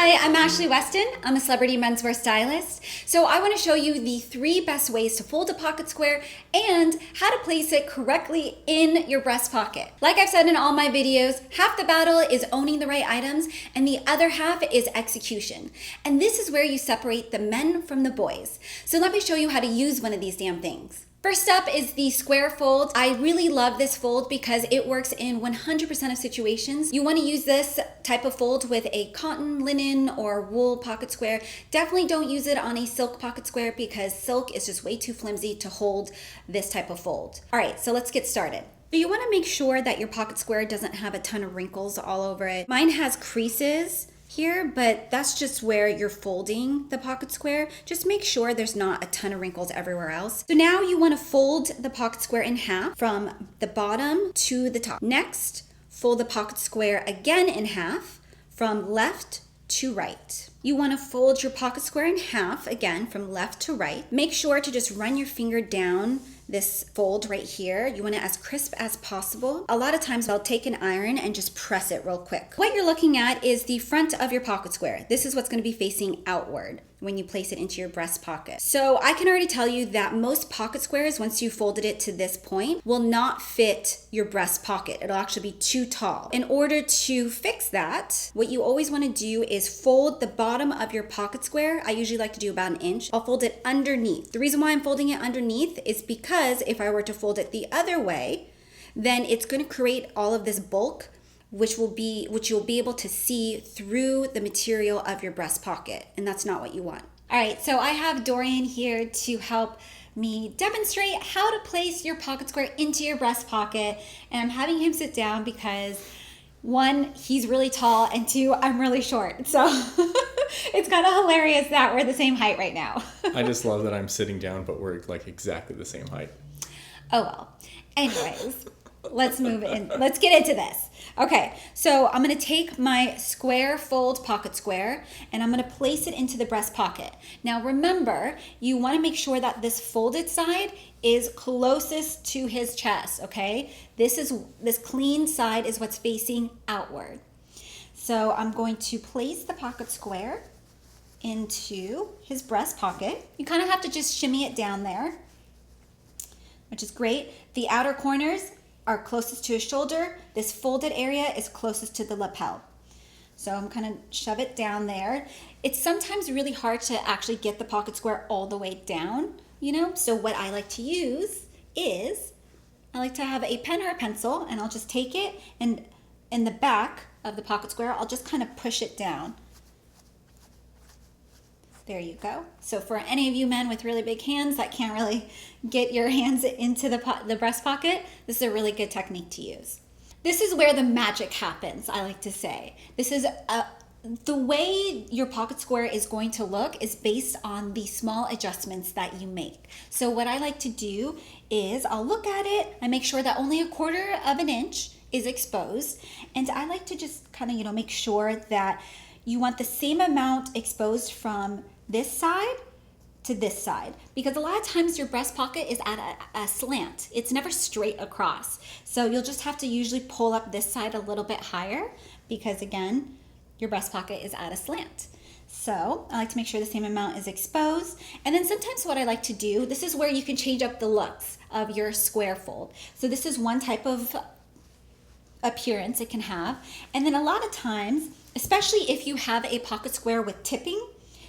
Hi, I'm Ashley Weston. I'm a celebrity menswear stylist. So I want to show you the 3 best ways to fold a pocket square and how to place it correctly in your breast pocket. Like I've said in all my videos, half the battle is owning the right items and the other half is execution. And this is where you separate the men from the boys. So let me show you how to use one of these damn things. First up is the square fold. I really love this fold because it works in 100% of situations. You want to use this type of fold with a cotton, linen, or wool pocket square. Definitely don't use it on a silk pocket square because silk is just way too flimsy to hold this type of fold. All right, so let's get started. But you want to make sure that your pocket square doesn't have a ton of wrinkles all over it. Mine has creases here, but that's just where you're folding the pocket square. Just make sure there's not a ton of wrinkles everywhere else. So now you want to fold the pocket square in half from the bottom to the top. Next, fold the pocket square again in half from left to right. You want to fold your pocket square in half again from left to right. Make sure to just run your finger down this fold right here. You want it as crisp as possible. A lot of times I'll take an iron and just press it real quick. What you're looking at is the front of your pocket square. This is what's going to be facing outward when you place it into your breast pocket. So I can already tell you that most pocket squares, once you folded it to this point, will not fit your breast pocket. It'll actually be too tall. In order to fix that, what you always want to do is fold the bottom of your pocket square. I usually like to do about 1 inch. I'll fold it underneath. The reason why I'm folding it underneath is because if I were to fold it the other way, then it's going to create all of this bulk which you'll be able to see through the material of your breast pocket, and that's not what you want. All right, so I have Dorian here to help me demonstrate how to place your pocket square into your breast pocket, and I'm having him sit down because 1, he's really tall, and 2, I'm really short. So it's kind of hilarious that we're the same height right now. I just love that I'm sitting down, but we're like exactly the same height. Oh well. Anyways, let's move in. Let's get into this. Okay, so I'm going to take my square fold pocket square and I'm going to place it into the breast pocket. Now remember, you want to make sure that this folded side is closest to his chest, okay? This clean side is what's facing outward. So I'm going to place the pocket square into his breast pocket. You kind of have to just shimmy it down there, which is great. The outer corners are closest to his shoulder. This folded area is closest to the lapel. So I'm kind of shove it down there. It's sometimes really hard to actually get the pocket square all the way down, you know? So what I like to use is, I like to have a pen or a pencil, and I'll just take it, and in the back of the pocket square, I'll just kind of push it down. There you go. So for any of you men with really big hands that can't really get your hands into the breast pocket, this is a really good technique to use. This is where the magic happens, I like to say. This is the way your pocket square is going to look is based on the small adjustments that you make. So what I like to do is I'll look at it, I make sure that only 1/4 of an inch is exposed, and I like to just kind of, make sure that you want the same amount exposed from this side to this side, because a lot of times your breast pocket is at a slant. It's never straight across. So you'll just have to usually pull up this side a little bit higher because, again, your breast pocket is at a slant. So I like to make sure the same amount is exposed. And then sometimes what I like to do, this is where you can change up the looks of your square fold. So this is one type of appearance it can have. And then a lot of times, especially if you have a pocket square with tipping,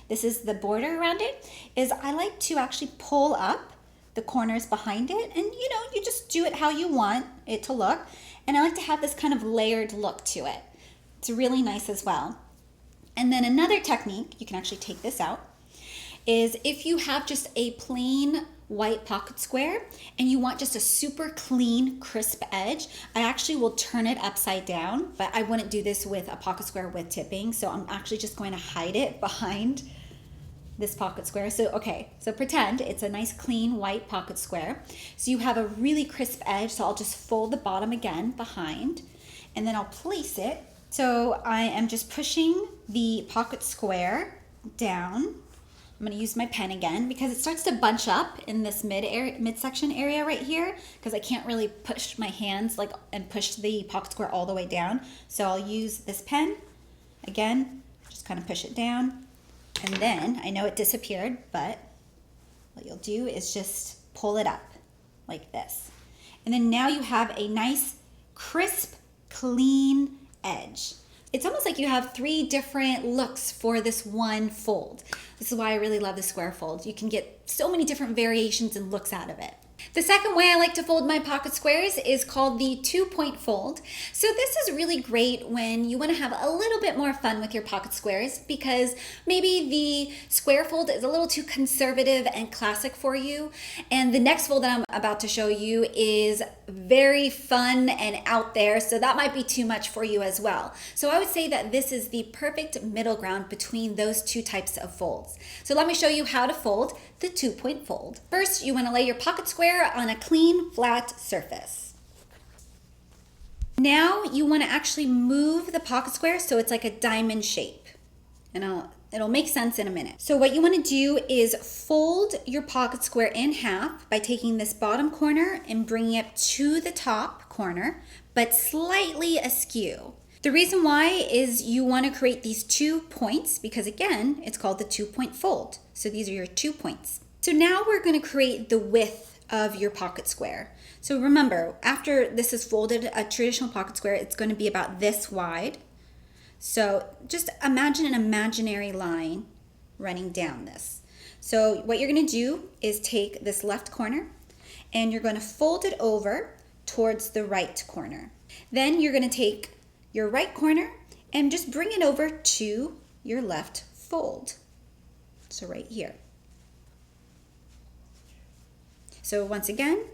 this is the border around it, is I like to actually pull up the corners behind it, and you just do it how you want it to look. And I like to have this kind of layered look to it. It's really nice as well. And then another technique, you can actually take this out, is if you have just a plain white pocket square and you want just a super clean, crisp edge, I actually will turn it upside down, but I wouldn't do this with a pocket square with tipping. So I'm actually just going to hide it behind this pocket square. So pretend it's a nice clean white pocket square. So you have a really crisp edge. So I'll just fold the bottom again behind, and then I'll place it. So I am just pushing the pocket square down. I'm going to use my pen again because it starts to bunch up in this midsection area right here, because I can't really push my hands and push the pocket square all the way down. So I'll use this pen again, Just kind of push it down. And then, I know it disappeared, but what you'll do is just pull it up like this. And then now you have a nice, crisp, clean edge. It's almost like you have 3 different looks for this one fold. This is why I really love the square fold. You can get so many different variations and looks out of it. The second way I like to fold my pocket squares is called the 2-point fold. So this is really great when you want to have a little bit more fun with your pocket squares because maybe the square fold is a little too conservative and classic for you. And the next fold that I'm about to show you is very fun and out there, so that might be too much for you as well. So I would say that this is the perfect middle ground between those 2 types of folds. So let me show you how to fold the 2-point fold. First, you want to lay your pocket square on a clean, flat surface. Now you want to actually move the pocket square so it's like a diamond shape. And it'll make sense in a minute. So what you want to do is fold your pocket square in half by taking this bottom corner and bringing it to the top corner, but slightly askew. The reason why is you want to create these 2 points because again, it's called the 2-point fold. So these are your 2 points. So now we're going to create the width of your pocket square. So remember, after this is folded, a traditional pocket square, it's going to be about this wide. So just imagine an imaginary line running down this. So what you're going to do is take this left corner and you're going to fold it over towards the right corner. Then you're going to take your right corner and just bring it over to your left fold. So right here. So once again,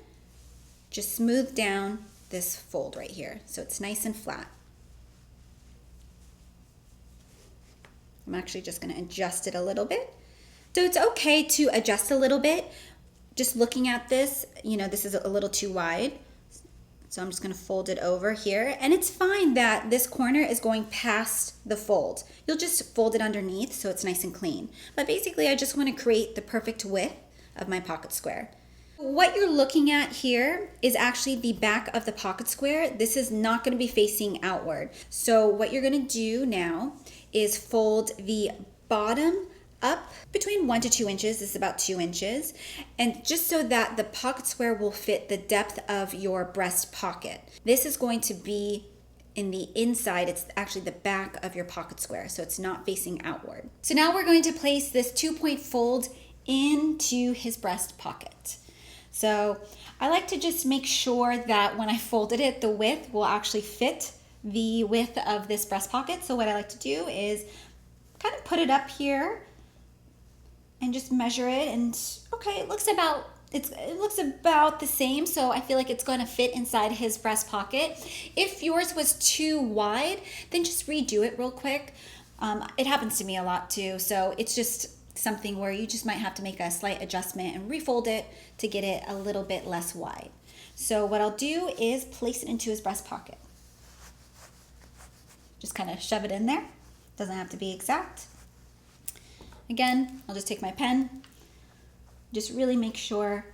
just smooth down this fold right here so it's nice and flat. I'm actually just going to adjust it a little bit. So it's okay to adjust a little bit. Just looking at this, you know, this is a little too wide. So I'm just going to fold it over here. And it's fine that this corner is going past the fold. You'll just fold it underneath so it's nice and clean. But basically, I just want to create the perfect width of my pocket square. What you're looking at here is actually the back of the pocket square. This is not going to be facing outward. So what you're going to do now is fold the bottom up between 1 to 2 inches. This is about 2 inches. And just so that the pocket square will fit the depth of your breast pocket. This is going to be in the inside. It's actually the back of your pocket square. So it's not facing outward. So now we're going to place this 2-point fold into his breast pocket. So I like to just make sure that when I folded it, the width will actually fit the width of this breast pocket. So what I like to do is kind of put it up here and just measure it, and okay, it looks about the same, so I feel like it's going to fit inside his breast pocket. If yours was too wide, then just redo it real quick. It happens to me a lot too, so it's just something where you just might have to make a slight adjustment and refold it to get it a little bit less wide. So what I'll do is place it into his breast pocket. Just kind of shove it in there. Doesn't have to be exact. Again, I'll just take my pen, just really make sure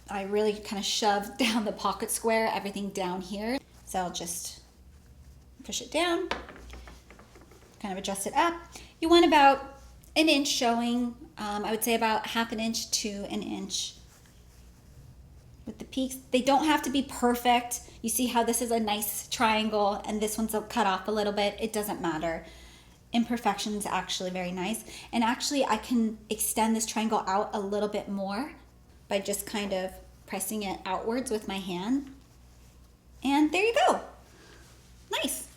I really kind of shove down the pocket square, everything down here. So I'll just push it down, kind of adjust it up. You want about 1 inch showing, I would say about 1/2 inch to 1 inch. With the peaks, they don't have to be perfect. You see how this is a nice triangle and this one's cut off a little bit. It doesn't matter. Imperfection is actually very nice. And actually I can extend this triangle out a little bit more by just kind of pressing it outwards with my hand. And there you go. Nice.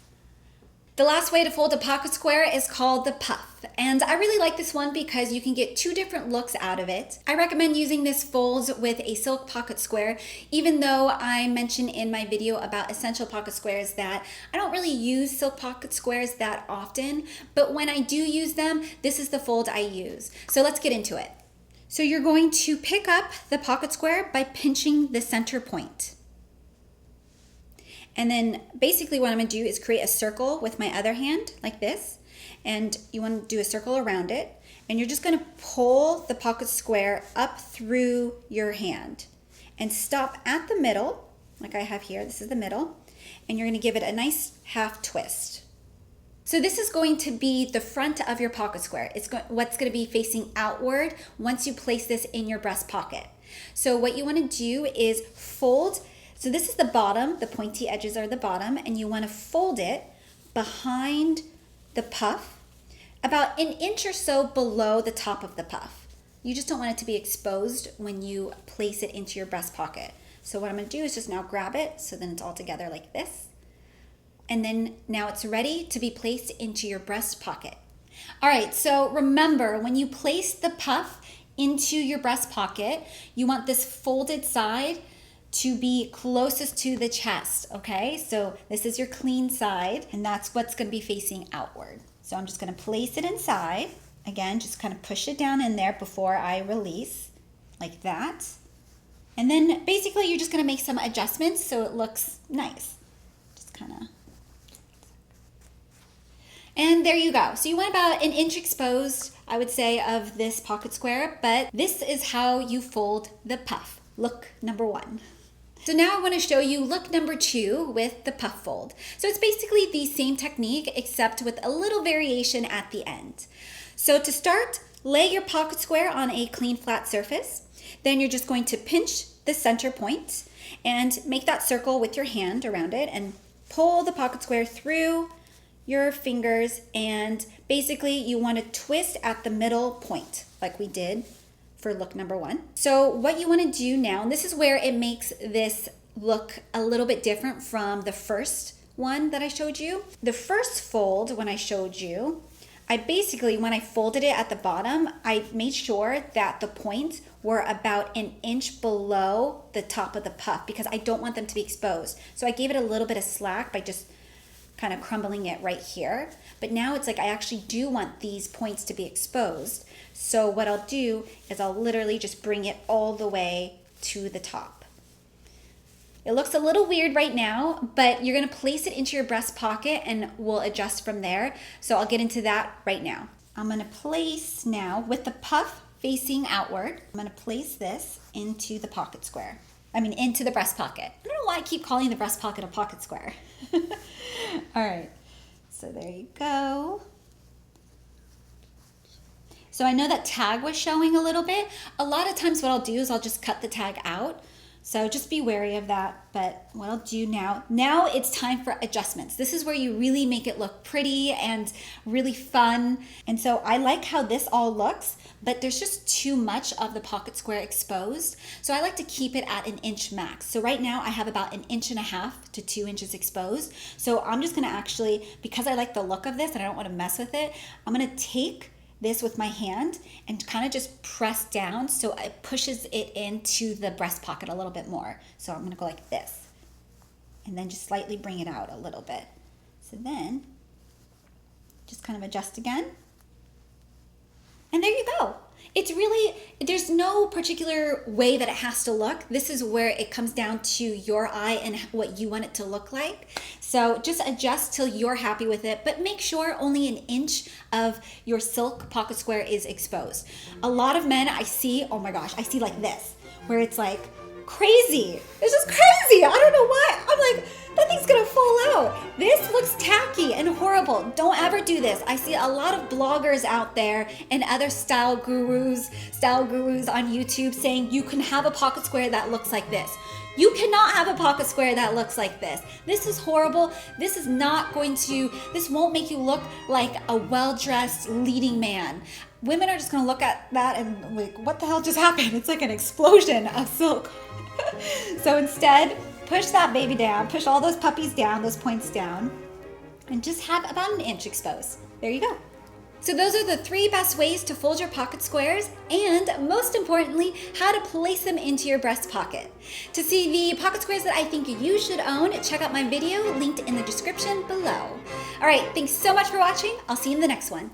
The last way to fold a pocket square is called the puff. And I really like this one because you can get 2 different looks out of it. I recommend using this fold with a silk pocket square, even though I mentioned in my video about essential pocket squares that I don't really use silk pocket squares that often, but when I do use them, this is the fold I use. So let's get into it. So you're going to pick up the pocket square by pinching the center point. And then basically what I'm going to do is create a circle with my other hand like this. And you want to do a circle around it. And you're just going to pull the pocket square up through your hand. And stop at the middle, like I have here. This is the middle. And you're going to give it a nice half twist. So this is going to be the front of your pocket square. It's what's going to be facing outward once you place this in your breast pocket. So what you want to do is fold. So this is the bottom, the pointy edges are the bottom, and you want to fold it behind the puff, about an inch or so below the top of the puff. You just don't want it to be exposed when you place it into your breast pocket. So what I'm going to do is just now grab it, so then it's all together like this. And then now it's ready to be placed into your breast pocket. All right, so remember, when you place the puff into your breast pocket, you want this folded side to be closest to the chest, okay? So this is your clean side, and that's what's gonna be facing outward. So I'm just gonna place it inside. Again, just kind of push it down in there before I release, like that. And then basically you're just gonna make some adjustments so it looks nice. Just kind of. And there you go. So you want about an inch exposed, I would say, of this pocket square, but this is how you fold the puff. Look number 1. So now I want to show you look number 2 with the puff fold. So it's basically the same technique except with a little variation at the end. So to start, lay your pocket square on a clean flat surface. Then you're just going to pinch the center point and make that circle with your hand around it and pull the pocket square through your fingers, and basically you want to twist at the middle point like we did for look number 1. So what you want to do now, and this is where it makes this look a little bit different from the first one that I showed you. The first fold when I showed you, I basically, when I folded it at the bottom, I made sure that the points were about an inch below the top of the puff because I don't want them to be exposed. So I gave it a little bit of slack by just kind of crumbling it right here. But now it's like I actually do want these points to be exposed. So what I'll do is I'll literally just bring it all the way to the top. It looks a little weird right now, but you're gonna place it into your breast pocket and we'll adjust from there. So I'll get into that right now. I'm gonna place now, with the puff facing outward, I'm gonna place this into the pocket square. Into the breast pocket. I don't know why I keep calling the breast pocket a pocket square. All right, so there you go. So I know that tag was showing a little bit. A lot of times what I'll do is I'll just cut the tag out. So just be wary of that. But what I'll do now it's time for adjustments. This is where you really make it look pretty and really fun. And so I like how this all looks, but there's just too much of the pocket square exposed. So I like to keep it at an inch max. So right now I have about 1.5 inches to 2 inches exposed. So I'm just gonna actually, because I like the look of this and I don't wanna mess with it, I'm gonna take this with my hand and kind of just press down so it pushes it into the breast pocket a little bit more. So I'm gonna go like this and then just slightly bring it out a little bit. So then just kind of adjust again. And there you go. It's really, there's no particular way that it has to look. This is where it comes down to your eye and what you want it to look like. So just adjust till you're happy with it, but make sure only 1 inch of your silk pocket square is exposed. A lot of men I see, oh my gosh, I see like this, where it's like crazy. It's just crazy. I don't know why. I'm like, that thing's gonna fall out. This looks tacky and horrible. Don't ever do this. I see a lot of bloggers out there and other style gurus on YouTube saying you can have a pocket square that looks like this. You cannot have a pocket square that looks like this. This is horrible. This is not going to, this won't make you look like a well-dressed leading man. Women are just gonna look at that and like, what the hell just happened? It's like an explosion of silk. So instead, push that baby down, push all those puppies down, those points down, and just have about 1 inch exposed. There you go. So those are the 3 best ways to fold your pocket squares, and most importantly, how to place them into your breast pocket. To see the pocket squares that I think you should own, check out my video linked in the description below. All right, thanks so much for watching. I'll see you in the next one.